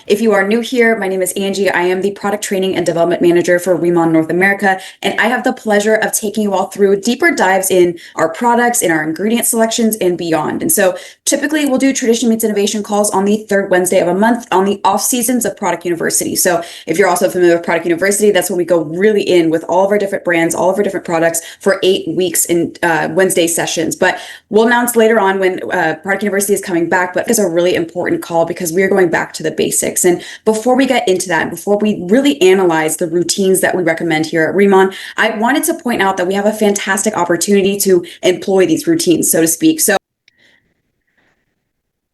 If you are new here, my name is Angie. I am the Product Training and Development Manager for RIMAN North America, and I have the pleasure of taking you all through deeper dives in our products, in our ingredient selections, and beyond. And so typically we'll do Tradition Meets Innovation calls on the third Wednesday of a month on the off seasons of Product University. So if you're also familiar with Product University, that's when we go really in with all of our different brands, all of our different products for 8 weeks in Wednesday sessions. But we'll announce later on when Product University is coming back, but it's a really important call because we are going back to the basics. And before we get into that, before we really analyze the routines that we recommend here at RIMAN, I wanted to point out that we have a fantastic opportunity to employ these routines, so to speak.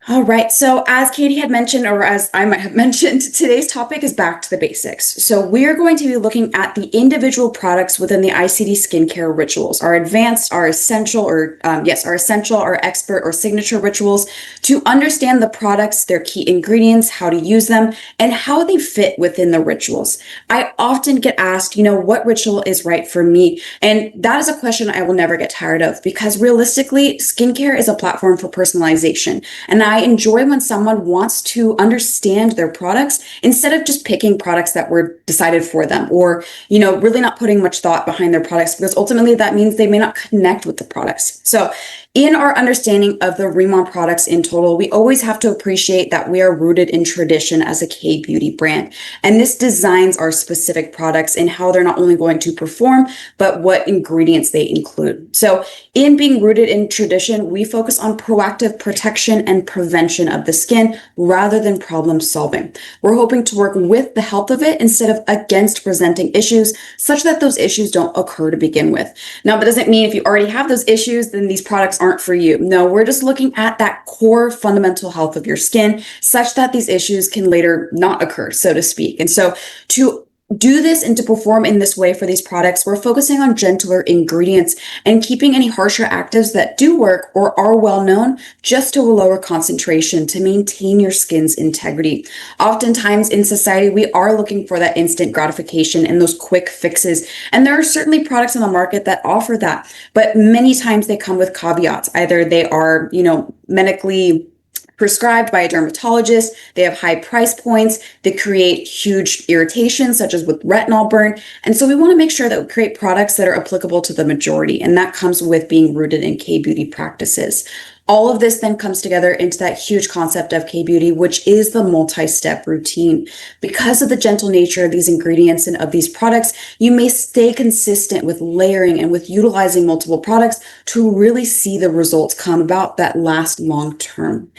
All right, so as Katie had mentioned, or as I might have mentioned, today's topic is back to the basics. So we are going to be looking at the individual products within the ICD skincare rituals, our advanced, our essential, our expert, or signature rituals, to understand the products, their key ingredients, how to use them, and how they fit within the rituals. I often get asked, what ritual is right for me? And that is a question I will never get tired of, because realistically, skincare is a platform for personalization. And I enjoy when someone wants to understand their products instead of just picking products that were decided for them, or, really not putting much thought behind their products, because ultimately that means they may not connect with the products. So in our understanding of the RIMAN products in total, we always have to appreciate that we are rooted in tradition as a K-beauty brand. And this designs our specific products and how they're not only going to perform, but what ingredients they include. So in being rooted in tradition, we focus on proactive protection and prevention of the skin rather than problem solving. We're hoping to work with the health of it instead of against presenting issues, such that those issues don't occur to begin with. Now, that doesn't mean if you already have those issues, then these products aren't for you. No, we're just looking at that core fundamental health of your skin such that these issues can later not occur, so to speak. And so to do this and to perform in this way for these products, we're focusing on gentler ingredients and keeping any harsher actives that do work or are well known just to a lower concentration to maintain your skin's integrity. Oftentimes in society, we are looking for that instant gratification and those quick fixes. And there are certainly products on the market that offer that, but many times they come with caveats. Either they are, medically prescribed by a dermatologist, they have high price points, they create huge irritations, such as with retinol burn. And so we want to make sure that we create products that are applicable to the majority, and that comes with being rooted in K-beauty practices. All of this then comes together into that huge concept of K-beauty, which is the multi-step routine. Because of the gentle nature of these ingredients and of these products, you may stay consistent with layering and with utilizing multiple products to really see the results come about that last long term.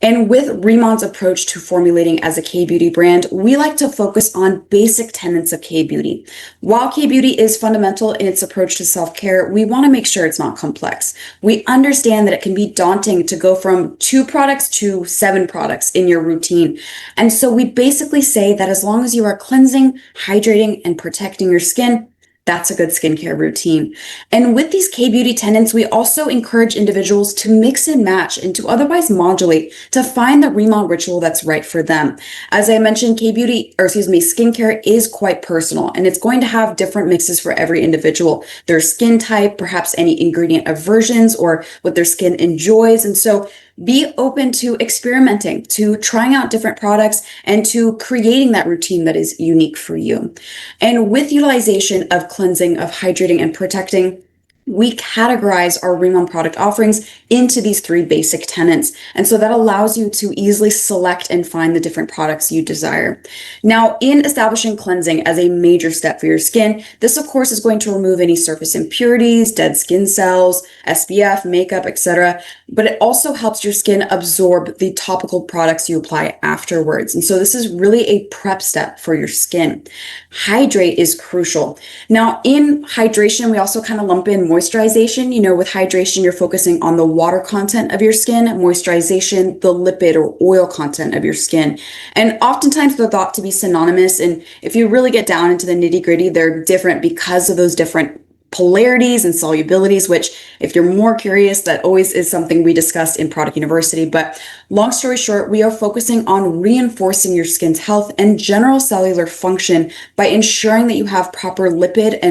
And with RIMAN's approach to formulating as a K-beauty brand, we like to focus on basic tenets of K-beauty. While K-beauty is fundamental in its approach to self-care, we want to make sure it's not complex. We understand that it can be daunting to go from 2 products to 7 products in your routine. And so we basically say that as long as you are cleansing, hydrating, and protecting your skin, that's a good skincare routine. And with these K-beauty tenets, we also encourage individuals to mix and match and to otherwise modulate to find the RIMAN ritual that's right for them. As I mentioned, skincare is quite personal, and it's going to have different mixes for every individual. Their skin type, perhaps any ingredient aversions, or what their skin enjoys. And so be open to experimenting, to trying out different products, and to creating that routine that is unique for you. And with utilization of cleansing, of hydrating, and protecting, we categorize our RIMAN product offerings into these 3 basic tenets. And so that allows you to easily select and find the different products you desire. Now, in establishing cleansing as a major step for your skin, this of course is going to remove any surface impurities, dead skin cells, SPF, makeup, etc. But it also helps your skin absorb the topical products you apply afterwards. And so this is really a prep step for your skin. Hydrate is crucial. Now, in hydration, we also kind of lump in moisturization. With hydration, you're focusing on the water content of your skin, moisturization, the lipid or oil content of your skin. And oftentimes they're thought to be synonymous. And if you really get down into the nitty gritty, they're different because of those different polarities and solubilities, which if you're more curious, that always is something we discussed in Product University. But Long story short, we are focusing on reinforcing your skin's health and general cellular function by ensuring that you have proper lipid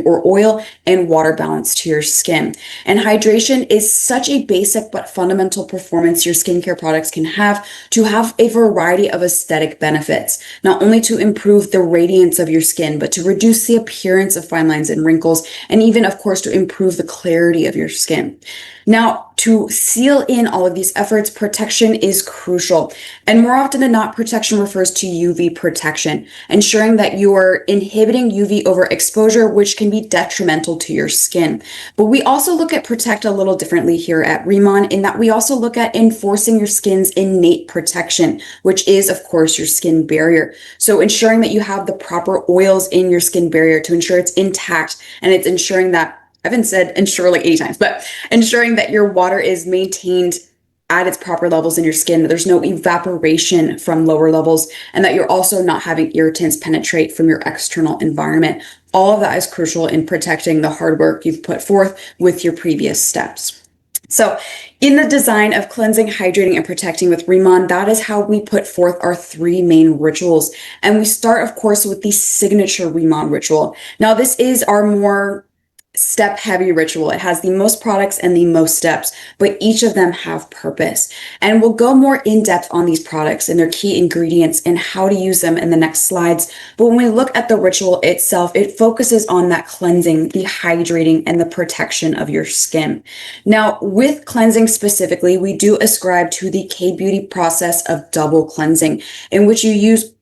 or oil and water balance to your skin. And hydration is such a basic but fundamental performance your skincare products can have to have a variety of aesthetic benefits, not only to improve the radiance of your skin, but to reduce the appearance of fine lines and wrinkles, and even, of course, to improve the clarity of your skin. Now, to seal in all of these efforts, protection is crucial. And more often than not, protection refers to UV protection, ensuring that you are inhibiting UV overexposure, which can be detrimental to your skin. But we also look at protect a little differently here at RIMAN, in that we also look at enforcing your skin's innate protection, which is, of course, your skin barrier. So ensuring that you have the proper oils in your skin barrier to ensure it's intact, and it's ensuring that I haven't said ensure like 80 times, but ensuring that your water is maintained at its proper levels in your skin, that there's no evaporation from lower levels, and that you're also not having irritants penetrate from your external environment. All of that is crucial in protecting the hard work you've put forth with your previous steps. So in the design of cleansing, hydrating, and protecting with RIMAN, that is how we put forth our three main rituals. And we start, of course, with the signature RIMAN ritual. Now, this is our more step heavy ritual. It has the most products and the most steps, but each of them have purpose. And we'll go more in depth on these products and their key ingredients and how to use them in the next slides. But when we look at the ritual itself, it focuses on that cleansing, the hydrating, and the protection of your skin. Now, with cleansing specifically, we do ascribe to the K-beauty process of double cleansing, in which you use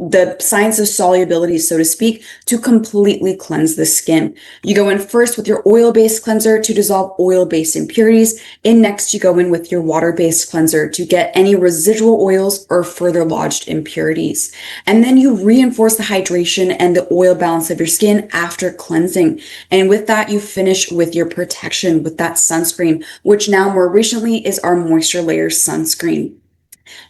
the science of solubility, so to speak, to completely cleanse the skin. You go in first with your oil-based cleanser to dissolve oil-based impurities, and next you go in with your water-based cleanser to get any residual oils or further lodged impurities. And then you reinforce the hydration and the oil balance of your skin after cleansing. And with that, you finish with your protection with that sunscreen, which now more recently is our Moisture Layer sunscreen.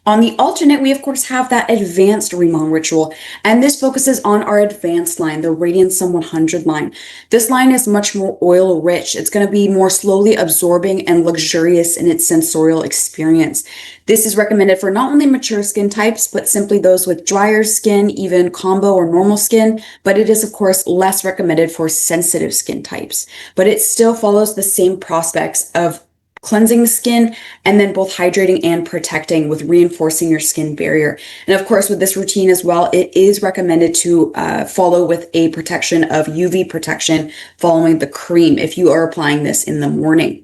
On the alternate, we of course have that advanced RIMAN ritual, and this focuses on our advanced line, the Radiant Sun 100 line. This line is much more oil rich. It's going to be more slowly absorbing and luxurious in its sensorial experience. This is recommended for not only mature skin types, but simply those with drier skin, even combo or normal skin, but it is of course less recommended for sensitive skin types. But it still follows the same prospects of cleansing the skin, and then both hydrating and protecting with reinforcing your skin barrier. And of course, with this routine as well, it is recommended to follow with a protection of UV protection following the cream if you are applying this in the morning.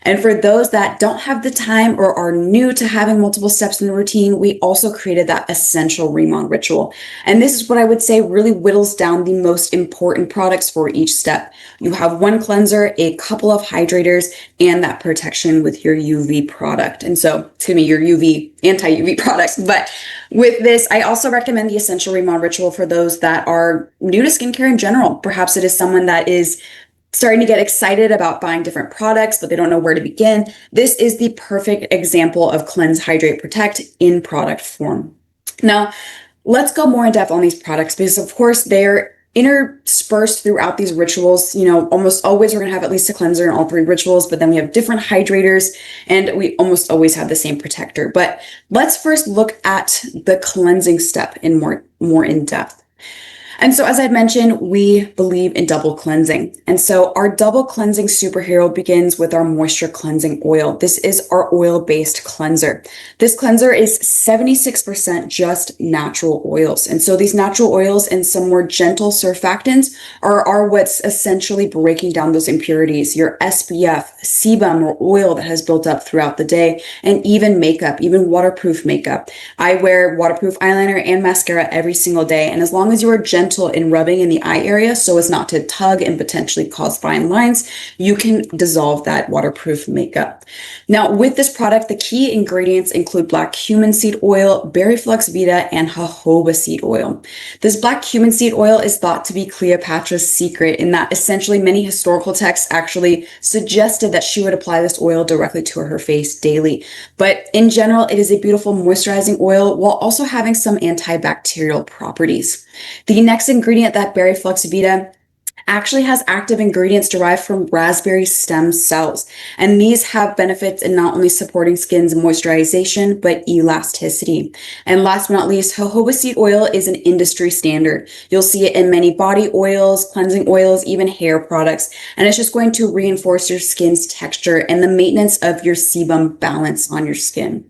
And for those that don't have the time or are new to having multiple steps in the routine, we also created that essential RIMAN ritual. And this is what I would say really whittles down the most important products for each step. You have one cleanser, a couple of hydrators, and that protection with your UV product. And so, your UV, anti-UV products. But with this, I also recommend the Essential RIMAN ritual for those that are new to skincare in general. Perhaps it is someone that is starting to get excited about buying different products, but they don't know where to begin. This is the perfect example of cleanse, hydrate, protect in product form. Now, let's go more in depth on these products because, of course, they're interspersed throughout these rituals. Almost always we're going to have at least a cleanser in all three rituals, but then we have different hydrators and we almost always have the same protector. But let's first look at the cleansing step in more in depth. And so, as I mentioned, we believe in double cleansing. And so our double cleansing superhero begins with our moisture cleansing oil. This is our oil-based cleanser. This cleanser is 76% just natural oils. And so these natural oils and some more gentle surfactants are what's essentially breaking down those impurities, your SPF, sebum, or oil that has built up throughout the day, and even makeup, even waterproof makeup. I wear waterproof eyeliner and mascara every single day. And as long as you are gentle in rubbing in the eye area so as not to tug and potentially cause fine lines, you can dissolve that waterproof makeup. Now, with this product, the key ingredients include black cumin seed oil, berry flux vita, and jojoba seed oil. This black cumin seed oil is thought to be Cleopatra's secret in that essentially many historical texts actually suggested that she would apply this oil directly to her face daily. But in general, it is a beautiful moisturizing oil while also having some antibacterial properties. The next ingredient, that berry flux vita, actually has active ingredients derived from raspberry stem cells. And these have benefits in not only supporting skin's moisturization, but elasticity. And last but not least, jojoba seed oil is an industry standard. You'll see it in many body oils, cleansing oils, even hair products. And it's just going to reinforce your skin's texture and the maintenance of your sebum balance on your skin.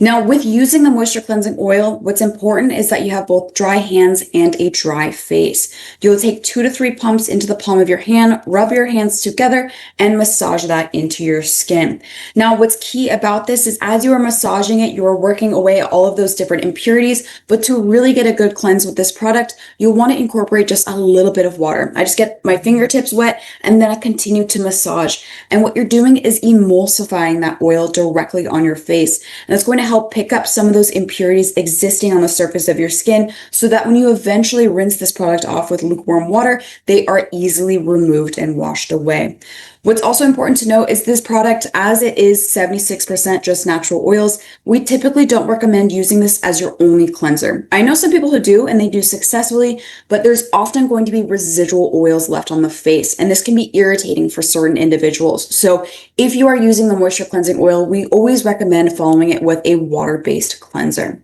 Now, with using the moisture cleansing oil, what's important is that you have both dry hands and a dry face. You'll take 2 to 3 pumps into the palm of your hand, rub your hands together, and massage that into your skin. Now, what's key about this is as you are massaging it, you are working away all of those different impurities, but to really get a good cleanse with this product, you'll want to incorporate just a little bit of water. I just get my fingertips wet, and then I continue to massage. And what you're doing is emulsifying that oil directly on your face. And it's going to help pick up some of those impurities existing on the surface of your skin so that when you eventually rinse this product off with lukewarm water, they are easily removed and washed away. What's also important to note is this product, as it is 76% just natural oils, we typically don't recommend using this as your only cleanser. I know some people who do, and they do successfully, but there's often going to be residual oils left on the face, and this can be irritating for certain individuals. So if you are using the moisture cleansing oil, we always recommend following it with a water-based cleanser.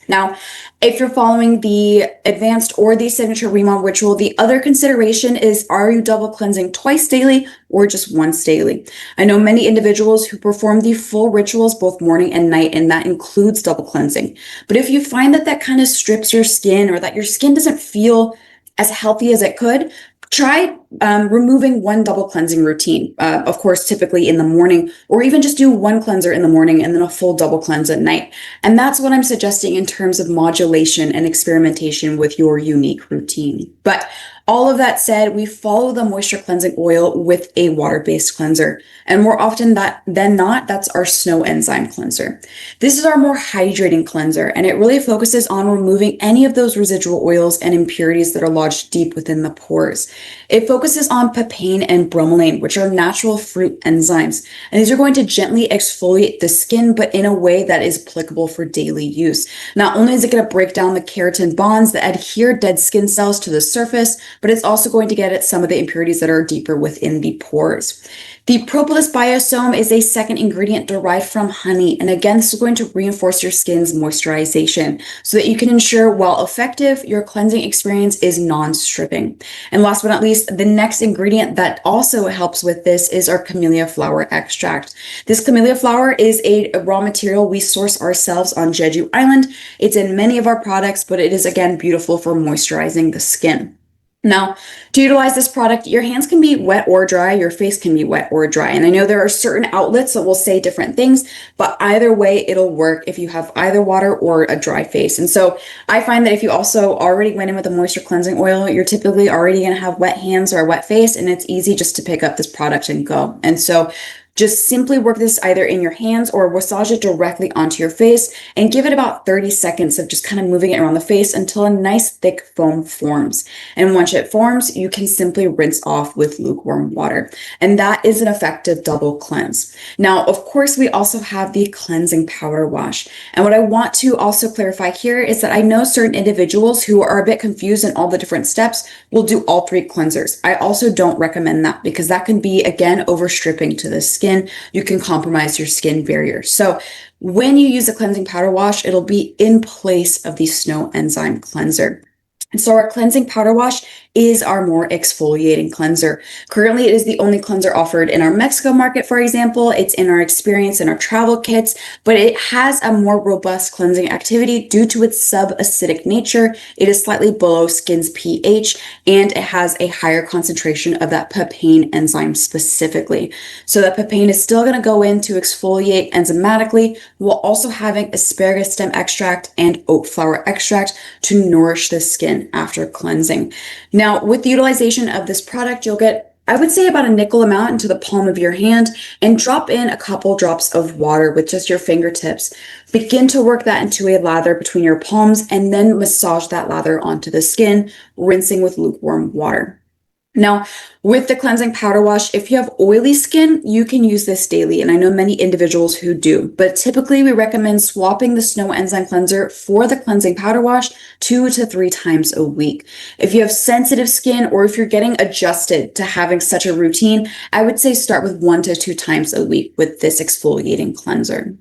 Now, if you're following the advanced or the signature RIMAN ritual, the other consideration is, are you double cleansing twice daily or just once daily? I know many individuals who perform the full rituals both morning and night, and that includes double cleansing. But if you find that that kind of strips your skin, or that your skin doesn't feel as healthy as it could, try removing one double cleansing routine, of course, typically in the morning, or even just do one cleanser in the morning and then a full double cleanse at night. And that's what I'm suggesting in terms of modulation and experimentation with your unique routine. But all of that said, we follow the moisture cleansing oil with a water-based cleanser. And more often than not, that's our snow enzyme cleanser. This is our more hydrating cleanser, and it really focuses on removing any of those residual oils and impurities that are lodged deep within the pores. It focuses on papain and bromelain, which are natural fruit enzymes. And these are going to gently exfoliate the skin, but in a way that is applicable for daily use. Not only is it going to break down the keratin bonds that adhere dead skin cells to the surface, but it's also going to get at some of the impurities that are deeper within the pores. The propolis biosome is a second ingredient derived from honey. And again, this is going to reinforce your skin's moisturization so that you can ensure, while effective, your cleansing experience is non-stripping. And last but not least, the next ingredient that also helps with this is our camellia flower extract. This camellia flower is a raw material we source ourselves on Jeju Island. It's in many of our products, but it is, again, beautiful for moisturizing the skin. Now, to utilize this product, your hands can be wet or dry, your face can be wet or dry. And I know there are certain outlets that will say different things, but either way, it'll work if you have either water or a dry face. And so I find that if you also already went in with a moisture cleansing oil, you're typically already going to have wet hands or a wet face, and it's easy just to pick up this product and go. And so just simply work this either in your hands or massage it directly onto your face, and give it about 30 seconds of just kind of moving it around the face until a nice thick foam forms. And once it forms, you can simply rinse off with lukewarm water. And that is an effective double cleanse. Now, of course, we also have the cleansing powder wash. And what I want to also clarify here is that I know certain individuals who are a bit confused in all the different steps will do all 3 cleansers. I also don't recommend that, because that can be, again, overstripping to the skin. You can compromise your skin barrier. So when you use a cleansing powder wash, it'll be in place of the snow enzyme cleanser. And so our cleansing powder wash is our more exfoliating cleanser. Currently, it is the only cleanser offered in our Mexico market, for example. It's in our experience in our travel kits, but it has a more robust cleansing activity due to its subacidic nature. It is slightly below skin's pH, and it has a higher concentration of that papain enzyme specifically. So that papain is still going to go in to exfoliate enzymatically, while also having asparagus stem extract and oat flower extract to nourish the skin after cleansing. Now, with the utilization of this product, you'll get, I would say, about a nickel amount into the palm of your hand, and drop in a couple drops of water with just your fingertips. Begin to work that into a lather between your palms, and then massage that lather onto the skin, rinsing with lukewarm water. Now, with the cleansing powder wash, if you have oily skin, you can use this daily. And I know many individuals who do, but typically we recommend swapping the Snow Enzyme Cleanser for the cleansing powder wash 2 to 3 times a week. If you have sensitive skin or if you're getting adjusted to having such a routine, I would say start with 1 to 2 times a week with this exfoliating cleanser.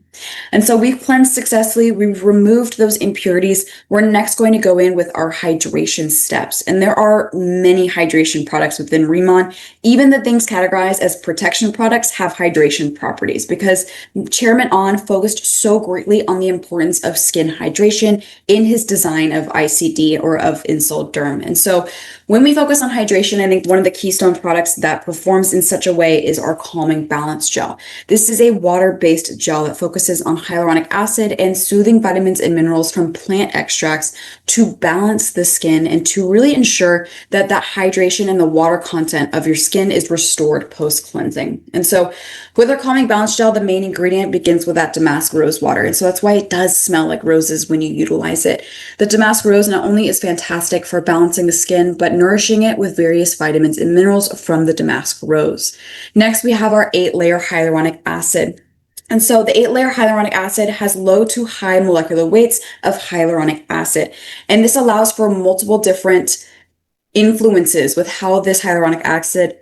And so we've cleansed successfully. We've removed those impurities. We're next going to go in with our hydration steps. And there are many hydration products within RIMAN. Even the things categorized as protection products have hydration properties because Chairman On focused so greatly on the importance of skin hydration in his design of ICD or of Insol Derm. And so when we focus on hydration, I think one of the keystone products that performs in such a way is our Calming Balance Gel. This is a water-based gel that focuses on hyaluronic acid and soothing vitamins and minerals from plant extracts to balance the skin and to really ensure that that hydration and the water content of your skin is restored post-cleansing. And so with our Calming Balance Gel, the main ingredient begins with that damask rose water. And so that's why it does smell like roses when you utilize it. The damask rose not only is fantastic for balancing the skin, but nourishing it with various vitamins and minerals from the damask rose. Next, we have our 8-layer hyaluronic acid. And so the 8-layer hyaluronic acid has low to high molecular weights of hyaluronic acid. And this allows for multiple different influences with how this hyaluronic acid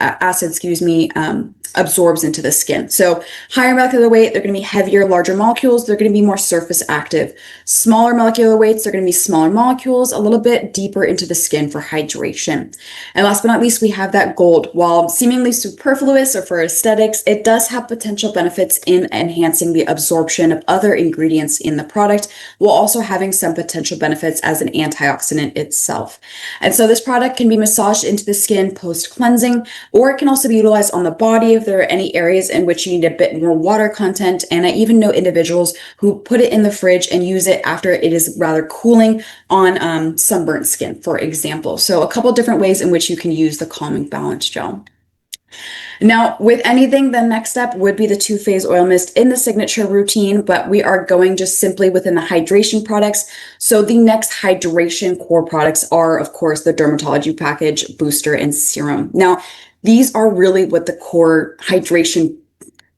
absorbs into the skin. So higher molecular weight, they're going to be heavier, larger molecules. They're going to be more surface active. Smaller molecular weights, they're going to be smaller molecules, a little bit deeper into the skin for hydration. And last but not least, we have that gold. While seemingly superfluous or for aesthetics, it does have potential benefits in enhancing the absorption of other ingredients in the product, while also having some potential benefits as an antioxidant itself. And so this product can be massaged into the skin post-cleansing, or it can also be utilized on the body if there are any areas in which you need a bit more water content. And I even know individuals who put it in the fridge and use it after it is rather cooling on sunburnt skin, for example. So a couple different ways in which you can use the Calming Balance Gel. Now, with anything, the next step would be the 2-phase oil mist in the signature routine, but we are going just simply within the hydration products. So the next hydration core products are, of course, the dermatology package, booster, and serum. Now, these are really what the core hydration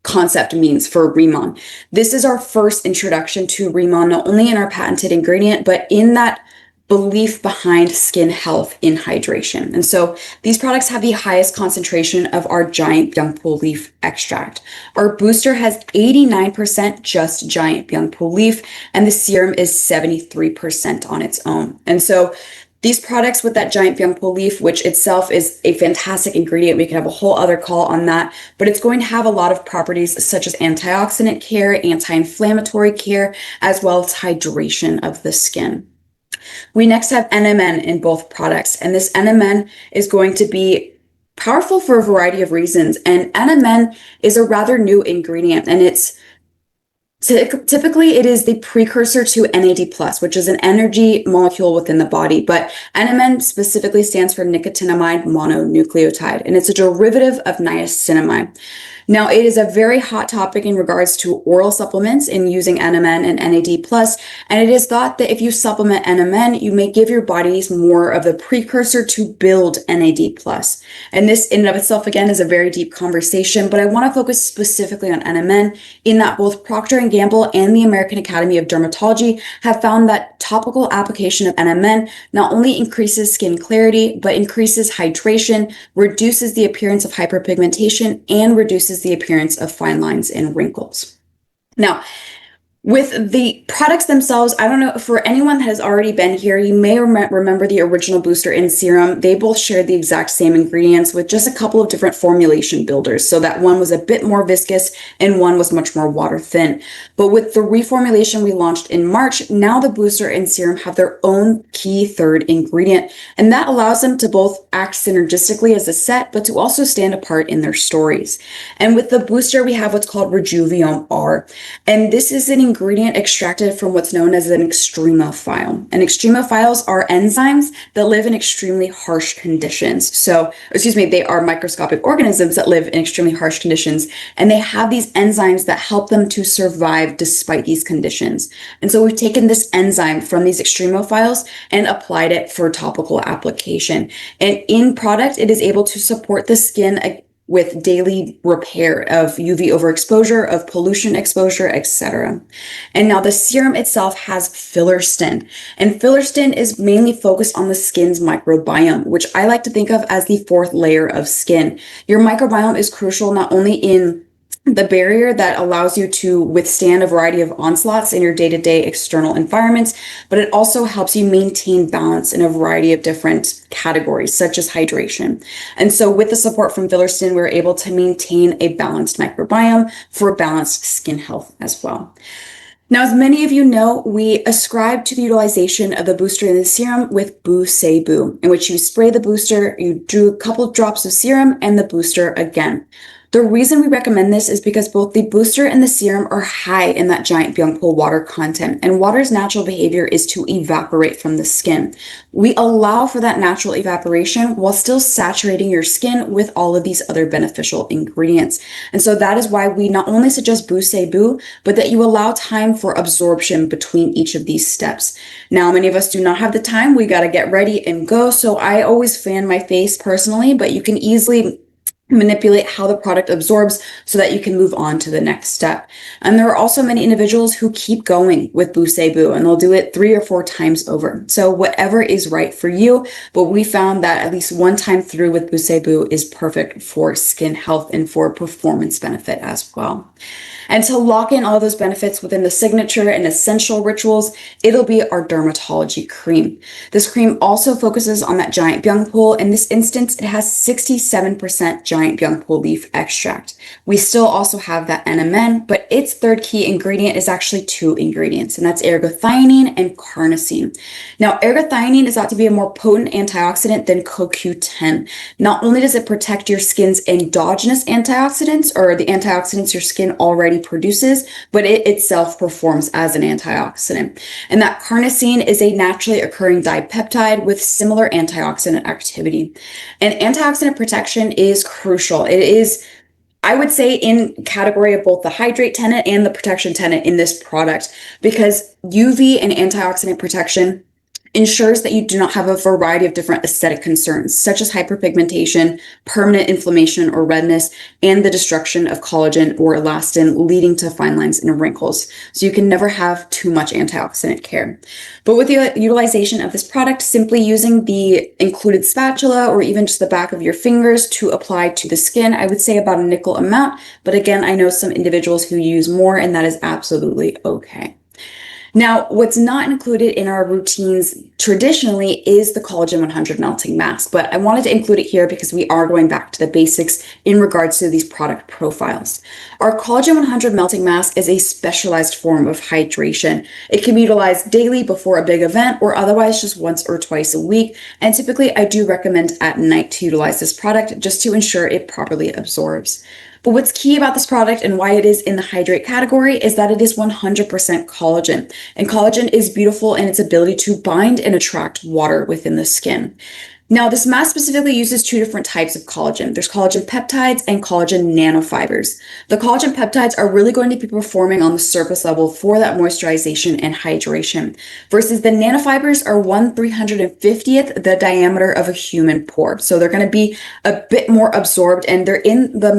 concept means for RIMAN. This is our first introduction to RIMAN, not only in our patented ingredient, but in that belief behind skin health in hydration. And so these products have the highest concentration of our giant Byungpul leaf extract. Our booster has 89% just giant Byungpul leaf, and the serum is 73% on its own. And so these products with that giant Byungpul leaf, which itself is a fantastic ingredient, we could have a whole other call on that, but it's going to have a lot of properties such as antioxidant care, anti-inflammatory care, as well as hydration of the skin. We next have NMN in both products, and this NMN is going to be powerful for a variety of reasons. And NMN is a rather new ingredient, and it's typically it is the precursor to NAD+, which is an energy molecule within the body, but NMN specifically stands for nicotinamide mononucleotide, and it's a derivative of niacinamide. Now, it is a very hot topic in regards to oral supplements in using NMN and NAD+, and it is thought that if you supplement NMN, you may give your bodies more of the precursor to build NAD+. And this in and of itself, again, is a very deep conversation, but I want to focus specifically on NMN in that both Procter & Gamble and the American Academy of Dermatology have found that topical application of NMN not only increases skin clarity, but increases hydration, reduces the appearance of hyperpigmentation, and reduces the appearance of fine lines and wrinkles. Now, with the products themselves, I don't know, for anyone that has already been here, you may remember the original booster and serum. They both shared the exact same ingredients with just a couple of different formulation builders. So that one was a bit more viscous and one was much more water thin. But with the reformulation we launched in March, now the booster and serum have their own key third ingredient. And that allows them to both act synergistically as a set, but to also stand apart in their stories. And with the booster, we have what's called Rejuviome R. And this is an ingredient extracted from what's known as an extremophile. And extremophiles are enzymes that live in extremely harsh conditions. They are microscopic organisms that live in extremely harsh conditions, and they have these enzymes that help them to survive despite these conditions. And so we've taken this enzyme from these extremophiles and applied it for topical application. And in product, it is able to support the skin with daily repair of UV overexposure, of pollution exposure, etc. And now the serum itself has filarstin, and filarstin is mainly focused on the skin's microbiome, which I like to think of as the fourth layer of skin. Your microbiome is crucial not only in the barrier that allows you to withstand a variety of onslaughts in your day-to-day external environments, but it also helps you maintain balance in a variety of different categories, such as hydration. And so with the support from filarstin, we're able to maintain a balanced microbiome for balanced skin health as well. Now, as many of you know, we ascribe to the utilization of the booster in the serum with Boo-Say-Boo, in which you spray the booster, you do a couple of drops of serum, and the booster again. The reason we recommend this is because both the booster and the serum are high in that giant Byung Pool water content, and water's natural behavior is to evaporate from the skin. We allow for that natural evaporation while still saturating your skin with all of these other beneficial ingredients. And so that is why we not only suggest Boo-Say-Boo, but that you allow time for absorption between each of these steps. Now, many of us do not have the time. We got to get ready and go. So I always fan my face personally, but you can easily manipulate how the product absorbs so that you can move on to the next step. And there are also many individuals who keep going with Boo-Say-Boo, and they'll do it 3 or 4 times over. So whatever is right for you, but we found that at least one time through with Boo-Say-Boo is perfect for skin health and for performance benefit as well. And to lock in all those benefits within the signature and essential rituals, it'll be our dermatology cream. This cream also focuses on that giant Byung Pool. In this instance, it has 67% giant Byung Pool leaf extract. We still also have that NMN, but its third key ingredient is actually 2 ingredients, and that's ergothioneine and carnosine. Now, ergothioneine is thought to be a more potent antioxidant than CoQ10. Not only does it protect your skin's endogenous antioxidants, or the antioxidants your skin already produces, but it itself performs as an antioxidant. And that carnosine is a naturally occurring dipeptide with similar antioxidant activity. And antioxidant protection is crucial. It is, I would say, in category of both the hydrate tenet and the protection tenet in this product, because UV and antioxidant protection ensures that you do not have a variety of different aesthetic concerns, such as hyperpigmentation, permanent inflammation or redness, and the destruction of collagen or elastin, leading to fine lines and wrinkles. So you can never have too much antioxidant care. But with the utilization of this product, simply using the included spatula or even just the back of your fingers to apply to the skin, I would say about a nickel amount. But again, I know some individuals who use more, and that is absolutely okay. Now, what's not included in our routines traditionally is the Collagen 100 melting mask, but I wanted to include it here because we are going back to the basics in regards to these product profiles. Our Collagen 100 melting mask is a specialized form of hydration. It can be utilized daily before a big event or otherwise just once or twice a week. And typically I do recommend at night to utilize this product just to ensure it properly absorbs. But what's key about this product and why it is in the hydrate category is that it is 100% collagen. And collagen is beautiful in its ability to bind and attract water within the skin. Now, this mask specifically uses 2 different types of collagen. There's collagen peptides and collagen nanofibers. The collagen peptides are really going to be performing on the surface level for that moisturization and hydration, versus the nanofibers are 1/350th the diameter of a human pore. So they're going to be a bit more absorbed, and they're they're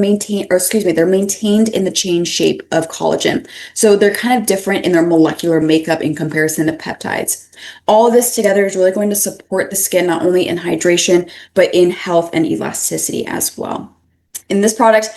maintained in the chain shape of collagen. So they're kind of different in their molecular makeup in comparison to peptides. All of this together is really going to support the skin not only in hydration, but in health and elasticity as well. In this product,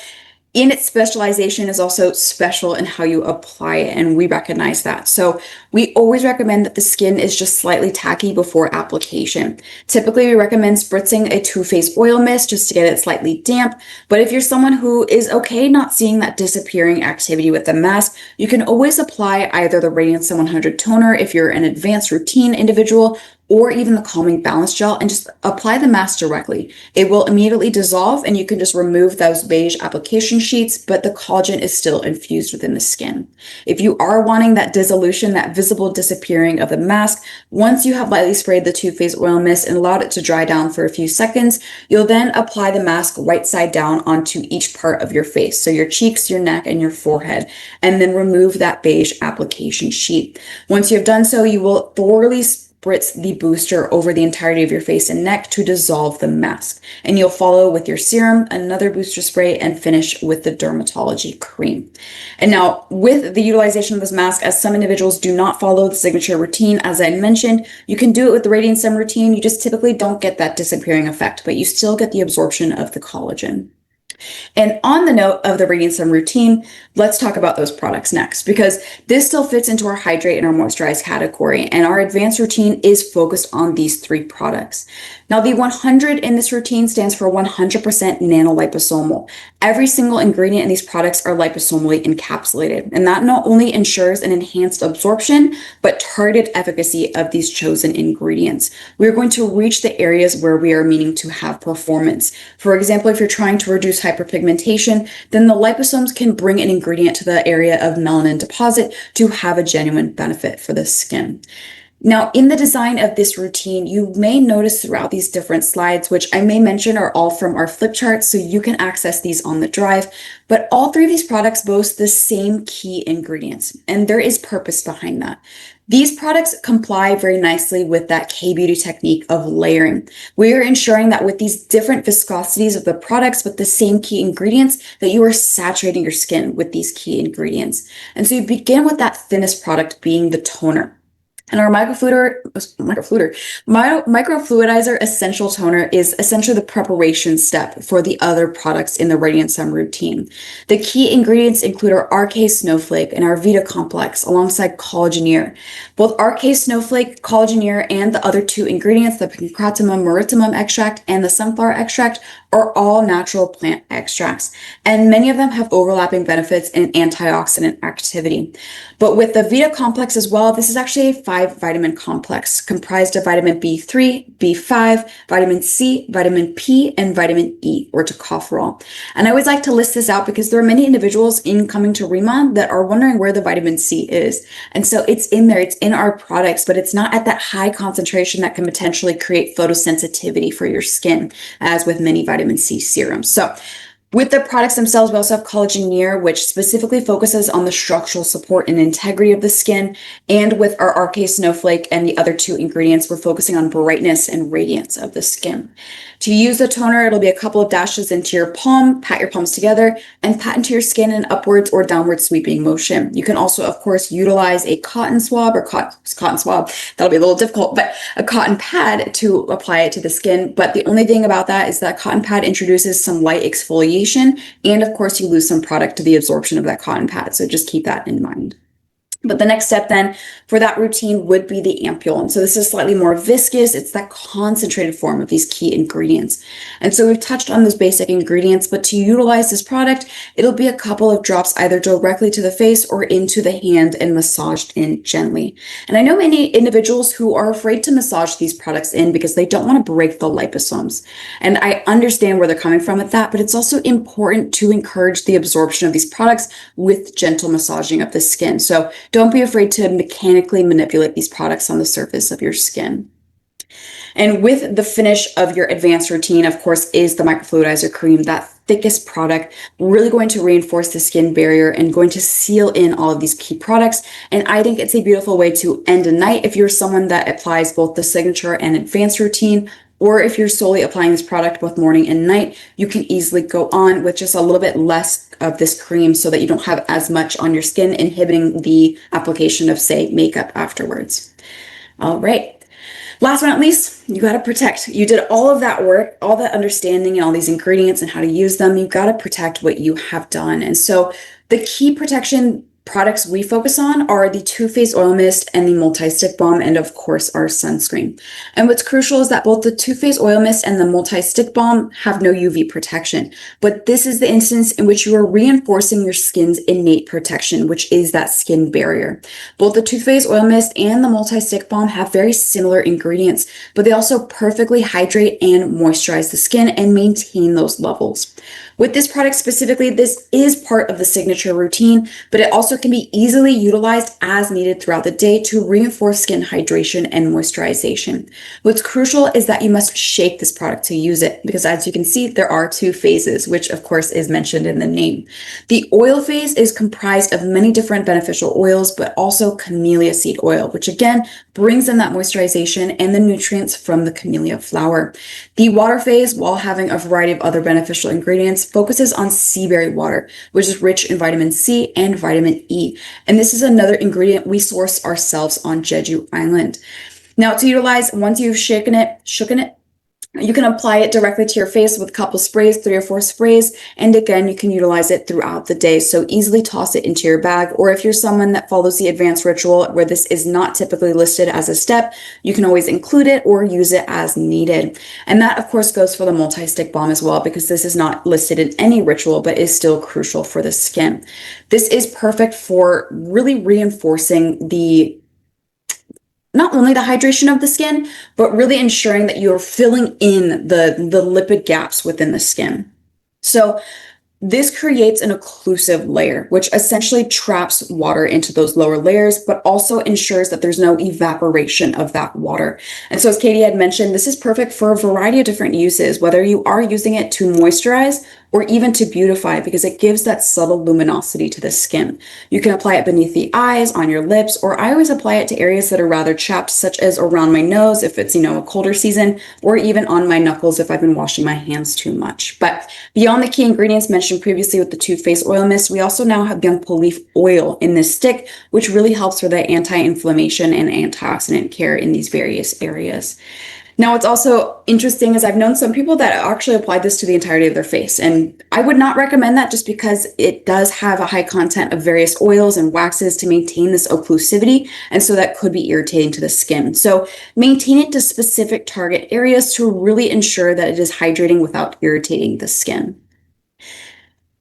in its specialization is also special in how you apply it, and we recognize that. So we always recommend that the skin is just slightly tacky before application. Typically, we recommend spritzing a 2-phase oil mist just to get it slightly damp. But if you're someone who is okay not seeing that disappearing activity with the mask, you can always apply either the Radiance 100 toner if you're an advanced routine individual, or even the calming balance gel, and just apply the mask directly. It will immediately dissolve and you can just remove those beige application sheets, but the collagen is still infused within the skin. If you are wanting that dissolution, that visible disappearing of the mask, once you have lightly sprayed the Too Faced Oil Mist and allowed it to dry down for a few seconds, you'll then apply the mask right side down onto each part of your face. So your cheeks, your neck, and your forehead, and then remove that beige application sheet. Once you have done so, you will thoroughly spritz the booster over the entirety of your face and neck to dissolve the mask. And you'll follow with your serum, another booster spray, and finish with the dermatology cream. And now with the utilization of this mask, as some individuals do not follow the signature routine, as I mentioned, you can do it with the Radiant Sun routine. You just typically don't get that disappearing effect, but you still get the absorption of the collagen. And on the note of the Radiant Sun routine, let's talk about those products next, because this still fits into our hydrate and our moisturize category. And our advanced routine is focused on these 3 products. Now, the 100 in this routine stands for 100% nanoliposomal. Every single ingredient in these products are liposomally encapsulated. And that not only ensures an enhanced absorption, but targeted efficacy of these chosen ingredients. We're going to reach the areas where we are meaning to have performance. For example, if you're trying to reduce hyperpigmentation, then the liposomes can bring an ingredient to the area of melanin deposit to have a genuine benefit for the skin. Now, in the design of this routine, you may notice throughout these different slides, which I may mention are all from our flip charts, so you can access these on the drive, but all 3 of these products boast the same key ingredients, and there is purpose behind that. These products comply very nicely with that K-beauty technique of layering. We are ensuring that with these different viscosities of the products with the same key ingredients, that you are saturating your skin with these key ingredients. And so you begin with that thinnest product being the toner. And our microfluidizer essential toner is essentially the preparation step for the other products in the Radiant Sun routine. The key ingredients include our RK Snowflake and our Vita Complex alongside Collagenere. Both RK Snowflake, Collagenere, and the other 2 ingredients, the Pancratimum maritimum extract and the sunflower extract, are all natural plant extracts, and many of them have overlapping benefits in antioxidant activity. But with the Vita Complex as well, this is actually a 5-vitamin complex comprised of vitamin B3, B5, vitamin C, vitamin P, and vitamin E, or tocopherol. And I always like to list this out because there are many individuals coming to RIMAN that are wondering where the vitamin C is. And so it's in there, it's in our products, but it's not at that high concentration that can potentially create photosensitivity for your skin, as with many vitamin C serums. So with the products themselves, we also have Collagenere, which specifically focuses on the structural support and integrity of the skin. And with our RK Snowflake and the other 2 ingredients, we're focusing on brightness and radiance of the skin. To use the toner, it'll be a couple of dashes into your palm, pat your palms together, and pat into your skin in upwards or downward sweeping motion. You can also, of course, utilize a cotton swab or cotton swab. That'll be a little difficult, but a cotton pad to apply it to the skin. But the only thing about that is that cotton pad introduces some light exfoliation, and of course, you lose some product to the absorption of that cotton pad. So just keep that in mind. But the next step then for that routine would be the ampule. And so this is slightly more viscous. It's that concentrated form of these key ingredients. And so we've touched on those basic ingredients, but to utilize this product, it'll be a couple of drops either directly to the face or into the hand and massaged in gently. And I know many individuals who are afraid to massage these products in because they don't want to break the liposomes. And I understand where they're coming from with that, but it's also important to encourage the absorption of these products with gentle massaging of the skin. So don't be afraid to mechanically manipulate these products on the surface of your skin. And with the finish of your advanced routine, of course, is the microfluidizer cream, that thickest product, really going to reinforce the skin barrier and going to seal in all of these key products. And I think it's a beautiful way to end a night if you're someone that applies both the signature and advanced routine. Or if you're solely applying this product both morning and night, you can easily go on with just a little bit less of this cream so that you don't have as much on your skin, inhibiting the application of, say, makeup afterwards. All right. Last but not least, you got to protect. You did all of that work, all that understanding and all these ingredients and how to use them. You got to protect what you have done. And so the key protection products we focus on are the Too Faced Oil Mist and the Multi-Stick Balm, and of course our sunscreen. And what's crucial is that both the Too Faced Oil Mist and the Multi-Stick Balm have no UV protection, but this is the instance in which you are reinforcing your skin's innate protection, which is that skin barrier. Both the Too Faced Oil Mist and the Multi-Stick Balm have very similar ingredients, but they also perfectly hydrate and moisturize the skin and maintain those levels. With this product specifically, this is part of the signature routine, but it also can be easily utilized as needed throughout the day to reinforce skin hydration and moisturization. What's crucial is that you must shake this product to use it, because as you can see, there are two phases, which of course is mentioned in the name. The oil phase is comprised of many different beneficial oils, but also camellia seed oil, which again brings in that moisturization and the nutrients from the camellia flower. The water phase, while having a variety of other beneficial ingredients, focuses on sea berry water, which is rich in vitamin C and vitamin E. And this is another ingredient we source ourselves on Jeju Island. Now, to utilize, once you've shooken it, you can apply it directly to your face with a couple sprays, 3 or 4 sprays, and again, you can utilize it throughout the day. So easily toss it into your bag, or if you're someone that follows the advanced ritual where this is not typically listed as a step, you can always include it or use it as needed. And that, of course, goes for the multi-stick balm as well, because this is not listed in any ritual, but is still crucial for the skin. This is perfect for really reinforcing not only the hydration of the skin, but really ensuring that you're filling in the lipid gaps within the skin. So this creates an occlusive layer, which essentially traps water into those lower layers, but also ensures that there's no evaporation of that water. And so as Katie had mentioned, this is perfect for a variety of different uses, whether you are using it to moisturize or even to beautify, because it gives that subtle luminosity to the skin. You can apply it beneath the eyes, on your lips, or I always apply it to areas that are rather chapped, such as around my nose if it's, a colder season, or even on my knuckles if I've been washing my hands too much. But beyond the key ingredients mentioned previously with the Too Faced Oil Mist, we also now have young pole leaf oil in this stick, which really helps for the anti-inflammation and antioxidant care in these various areas. Now, what's also interesting is I've known some people that actually applied this to the entirety of their face, and I would not recommend that just because it does have a high content of various oils and waxes to maintain this occlusivity, and so that could be irritating to the skin. So maintain it to specific target areas to really ensure that it is hydrating without irritating the skin.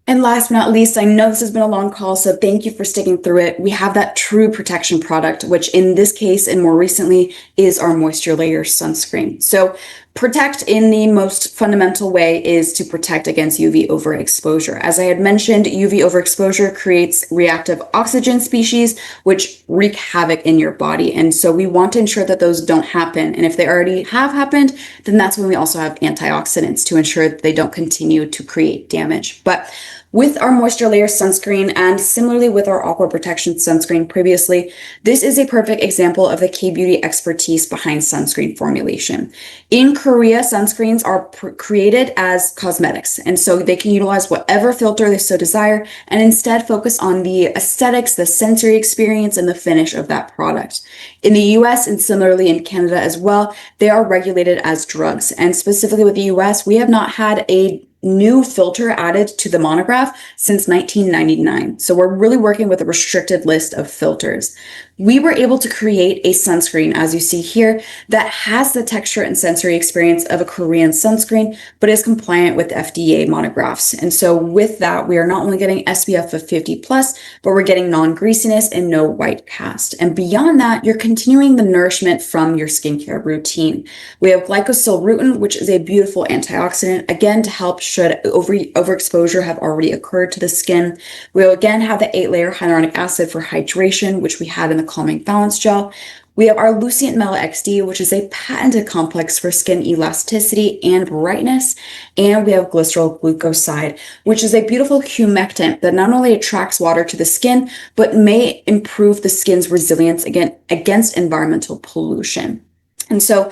And last but not least, I know this has been a long call, so thank you for sticking through it. We have that true protection product, which in this case and more recently is our Moisture Layer sunscreen. So protect in the most fundamental way is to protect against UV overexposure. As I had mentioned, UV overexposure creates reactive oxygen species, which wreak havoc in your body. And so we want to ensure that those don't happen. And if they already have happened, then that's when we also have antioxidants to ensure that they don't continue to create damage. But with our Moisture Layer sunscreen, and similarly with our Aqua Protection sunscreen previously, this is a perfect example of the K-Beauty expertise behind sunscreen formulation. In Korea, sunscreens are created as cosmetics, and so they can utilize whatever filter they so desire and instead focus on the aesthetics, the sensory experience, and the finish of that product. In the US and similarly in Canada as well, they are regulated as drugs, and specifically with the US, we have not had a new filter added to the monograph since 1999. So we're really working with a restricted list of filters. We were able to create a sunscreen, as you see here, that has the texture and sensory experience of a Korean sunscreen, but is compliant with FDA monographs. And so with that, we are not only getting SPF of 50+, but we're getting non-greasiness and no white cast. And beyond that, you're continuing the nourishment from your skincare routine. We have glycosylrutin, which is a beautiful antioxidant, again, to help should overexposure have already occurred to the skin. We'll again have the 8-layer hyaluronic acid for hydration, which we had in the Calming Balance Gel. We have our Lucient Mela XD, which is a patented complex for skin elasticity and brightness. And we have glycerol glucoside, which is a beautiful humectant that not only attracts water to the skin, but may improve the skin's resilience against environmental pollution. And so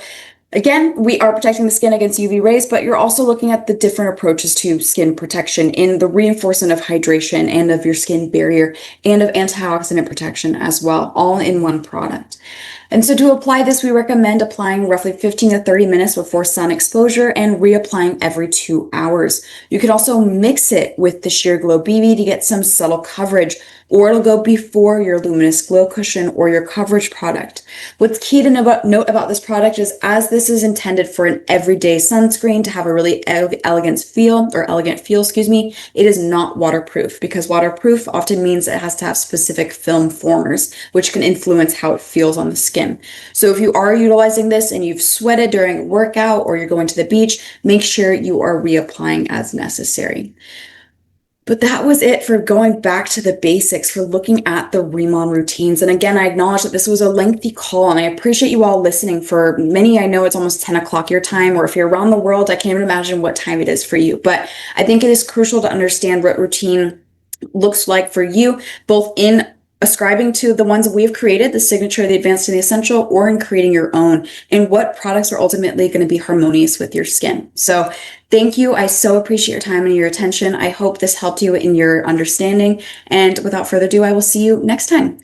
again, we are protecting the skin against UV rays, but you're also looking at the different approaches to skin protection in the reinforcement of hydration and of your skin barrier and of antioxidant protection as well, all in one product. And so to apply this, we recommend applying roughly 15 to 30 minutes before sun exposure and reapplying every 2 hours. You can also mix it with the Sheer Glow BB to get some subtle coverage or it'll go before your Luminous Glow Cushion or your coverage product. What's key to note about this product is, as this is intended for an everyday sunscreen to have a really elegant feel, it is not waterproof, because waterproof often means it has to have specific film formers, which can influence how it feels on the skin. So if you are utilizing this and you've sweated during a workout or you're going to the beach, make sure you are reapplying as necessary. But that was it for going back to the basics, for looking at the RIMAN routines. And again, I acknowledge that this was a lengthy call, and I appreciate you all listening. For many, I know it's almost 10 o'clock your time, or if you're around the world, I can't even imagine what time it is for you. But I think it is crucial to understand what routine looks like for you, both in ascribing to the ones that we have created, the signature, the advanced, and the essential, or in creating your own, and what products are ultimately going to be harmonious with your skin. So thank you. I so appreciate your time and your attention. I hope this helped you in your understanding. And without further ado, I will see you next time.